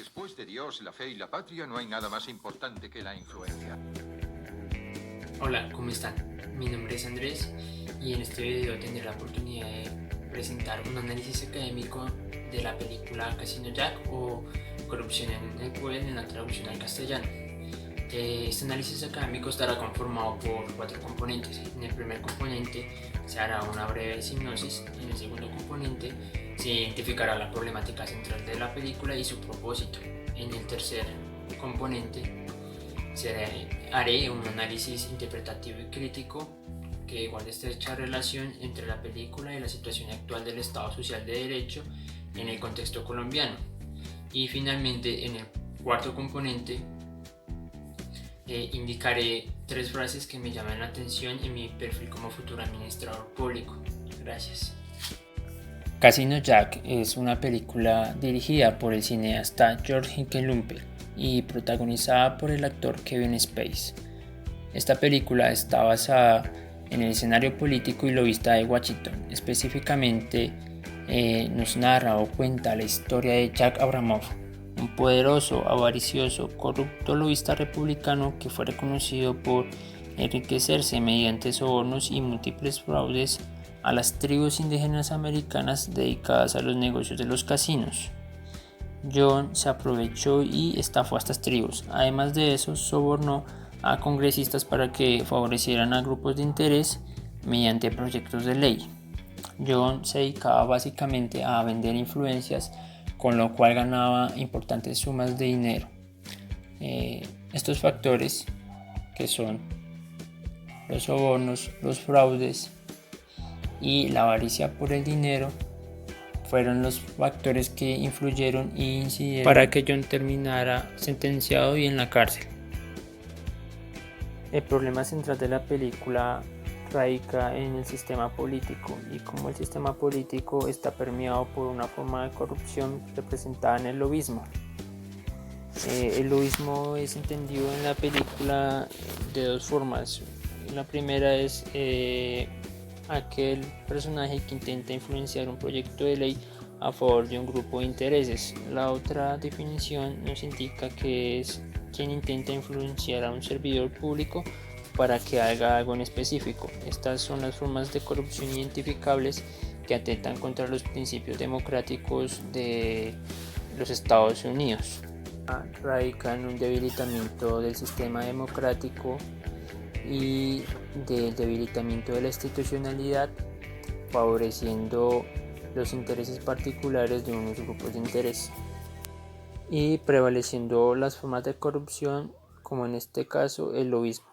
Después de Dios, la fe y la patria, no hay nada más importante que la influencia. Hola, ¿cómo están? Mi nombre es Andrés y en este video tendré la oportunidad de presentar un análisis académico de la película Casino Jack o Corrupción en el Poder en la traducción al castellano. Este análisis académico estará conformado por 4 componentes. En el primer componente se hará una breve sinopsis, en el segundo componente se identificará la problemática central de la película y su propósito. En el tercer componente haré un análisis interpretativo y crítico que guarde estrecha relación entre la película y la situación actual del Estado Social de Derecho en el contexto colombiano. Y finalmente, en el cuarto componente, indicaré 3 frases que me llaman la atención en mi perfil como futuro administrador público. Gracias. Casino Jack es una película dirigida por el cineasta George Hickenlooper y protagonizada por el actor Kevin Spacey. Esta película está basada en el escenario político y lobista de Washington. Específicamente nos narra o cuenta la historia de Jack Abramoff, un poderoso, avaricioso, corrupto lobista republicano que fue reconocido por enriquecerse mediante sobornos y múltiples fraudes a las tribus indígenas americanas dedicadas a los negocios de los casinos. John se aprovechó y estafó a estas tribus. Además de eso, sobornó a congresistas para que favorecieran a grupos de interés mediante proyectos de ley. John se dedicaba básicamente a vender influencias, con lo cual ganaba importantes sumas de dinero. Estos factores, que son los sobornos, los fraudes y la avaricia por el dinero, fueron los factores que influyeron e incidieron para que John terminara sentenciado y en la cárcel. El problema central de la película radica en el sistema político y cómo el sistema político está permeado por una forma de corrupción representada en el lobismo. El lobismo es entendido en la película de 2 formas. La primera es aquel personaje que intenta influenciar un proyecto de ley a favor de un grupo de intereses. La otra definición nos indica que es quien intenta influenciar a un servidor público para que haga algo en específico. Estas son las formas de corrupción identificables que atentan contra los principios democráticos de los Estados Unidos. Radica en un debilitamiento del sistema democrático y del debilitamiento de la institucionalidad, favoreciendo los intereses particulares de unos grupos de interés y prevaleciendo las formas de corrupción, como en este caso el lobismo.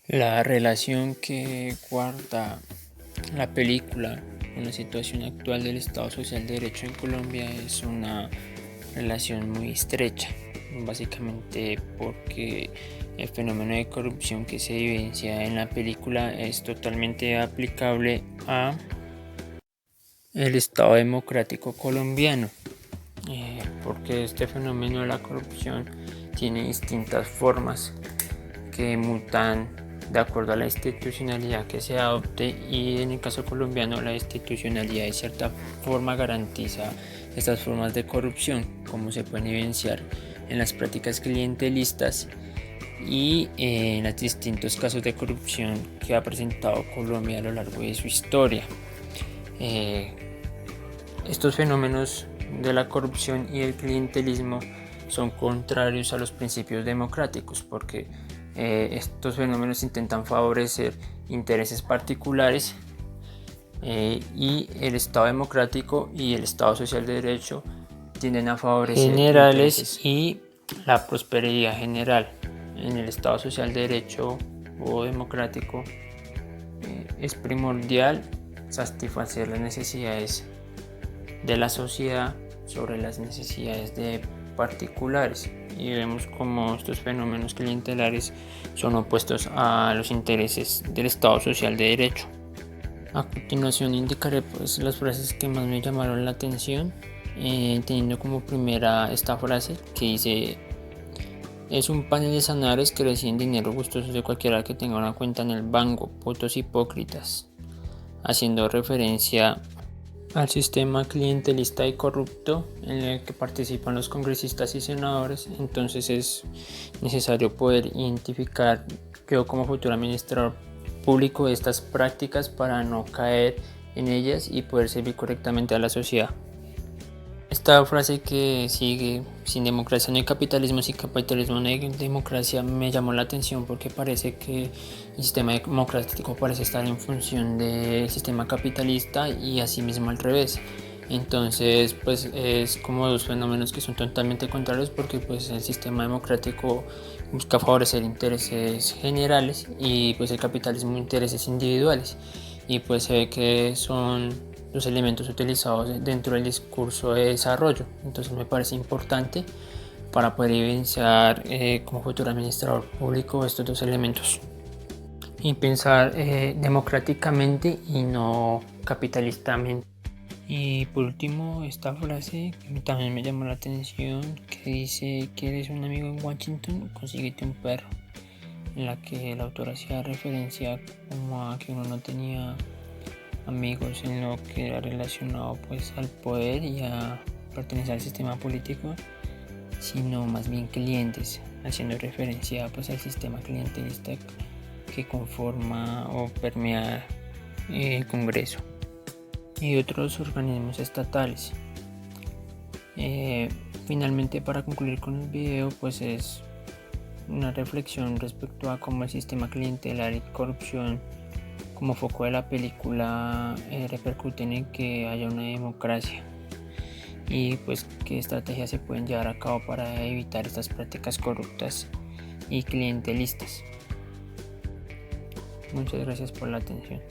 La relación que guarda la película con la situación actual del Estado Social de Derecho en Colombia es una relación muy estrecha, básicamente porque el fenómeno de corrupción que se evidencia en la película es totalmente aplicable a el Estado democrático colombiano, porque este fenómeno de la corrupción tiene distintas formas que mutan de acuerdo a la institucionalidad que se adopte, y en el caso colombiano la institucionalidad de cierta forma garantiza estas formas de corrupción, como se pueden evidenciar en las prácticas clientelistas y en los distintos casos de corrupción que ha presentado Colombia a lo largo de su historia. Estos fenómenos de la corrupción y el clientelismo son contrarios a los principios democráticos, porque estos fenómenos intentan favorecer intereses particulares y el Estado democrático y el Estado social de derecho tienden a favorecer generales intereses y la prosperidad general. En el Estado social de derecho o democrático es primordial satisfacer las necesidades de la sociedad sobre las necesidades de particulares, y vemos cómo estos fenómenos clientelares son opuestos a los intereses del Estado social de derecho. A continuación indicaré las frases que más me llamaron la atención, teniendo como primera esta frase que dice: es un panel de sanadores que reciben dinero gustosos de cualquiera que tenga una cuenta en el banco, putos hipócritas, haciendo referencia al sistema clientelista y corrupto en el que participan los congresistas y senadores. Entonces es necesario poder identificar yo como futuro administrador público estas prácticas para no caer en ellas y poder servir correctamente a la sociedad. Esta frase que sigue: sin democracia no hay capitalismo, sin capitalismo no hay democracia, me llamó la atención porque parece que el sistema democrático parece estar en función del sistema capitalista y asimismo al revés. Entonces pues es como dos fenómenos que son totalmente contrarios, porque pues el sistema democrático busca favorecer intereses generales y pues el capitalismo intereses individuales, y pues se ve que son los elementos utilizados dentro del discurso de desarrollo. Entonces me parece importante para poder evidenciar como futuro administrador público estos dos elementos y pensar democráticamente y no capitalistamente. Y por último, esta frase que también me llamó la atención, que dice: ¿quieres un amigo en Washington? Consíguete un perro, en la que el autor hacía referencia como a que uno no tenía amigos en lo que era relacionado pues al poder y a pertenecer al sistema político, sino más bien clientes, haciendo referencia pues al sistema clientelista que conforma o permea el Congreso y otros organismos estatales. Finalmente, para concluir con el video, pues es una reflexión respecto a cómo el sistema clientelar y corrupción como foco de la película repercuten en que haya una democracia, y pues qué estrategias se pueden llevar a cabo para evitar estas prácticas corruptas y clientelistas. Muchas gracias por la atención.